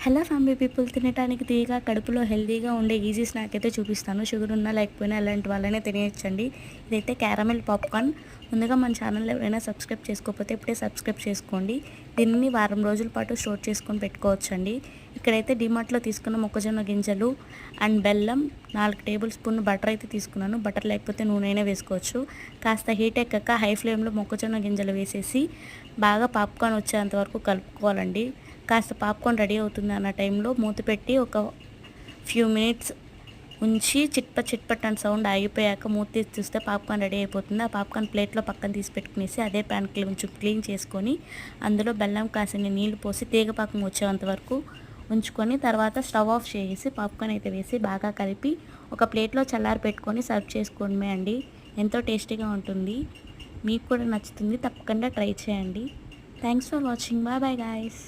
Hello family people, తినడానికి తీయగా కడుపులో హెల్తీగా ఉండే ఈజీ స్నాక్ అయితే చూపిస్తాను. షుగర్ ఉన్నా లేకపోయినా అలాంటి వాళ్ళనే తినేయచ్చండి. ఇదైతే క్యారమెల్ పాప్కార్న్. ముందుగా మన ఛానల్ ఎవరైనా సబ్స్క్రైబ్ చేసుకోకపోతే ఇప్పుడే సబ్స్క్రైబ్ చేసుకోండి. దీన్ని వారం రోజుల పాటు స్టోర్ చేసుకొని పెట్టుకోవచ్చండి. ఇక్కడైతే డిమార్ట్లో తీసుకున్న మొక్కజొన్న గింజలు అండ్ బెల్లం, 4 టేబుల్ స్పూన్ బటర్ అయితే తీసుకున్నాను. బటర్ లేకపోతే నూనె అయినా వేసుకోవచ్చు. కాస్త హీట్ ఎక్కాక హై ఫ్లేమ్లో మొక్కజొన్న గింజలు వేసేసి బాగా పాప్కార్న్ వచ్చేంత వరకు కలుపుకోవాలండి. కాస్త పాప్కార్న్ రెడీ అవుతుంది అన్న టైంలో మూత పెట్టి ఒక ఫ్యూ మినిట్స్ ఉంచి చిట్పట్ అని సౌండ్ ఆగిపోయాక మూత తీసి చూస్తే పాప్కార్న్ రెడీ అయిపోతుంది. ఆ పాప్కార్న్ ప్లేట్లో పక్కన తీసి పెట్టుకునేసి అదే ప్యాన్కి కొంచెం క్లీన్ చేసుకొని అందులో బెల్లం కాసిన నీళ్లు పోసి తీగపాకం వచ్చేంత వరకు ఉంచుకొని తర్వాత స్టవ్ ఆఫ్ చేసి పాప్కార్న్ అయితే వేసి బాగా కలిపి ఒక ప్లేట్లో చల్లారి పెట్టుకొని సర్వ్ చేసుకోవడమే అండి. ఎంతో టేస్టీగా ఉంటుంది. మీకు కూడా నచ్చుతుంది, తప్పకుండా ట్రై చేయండి. Thanks for watching. Bye bye guys.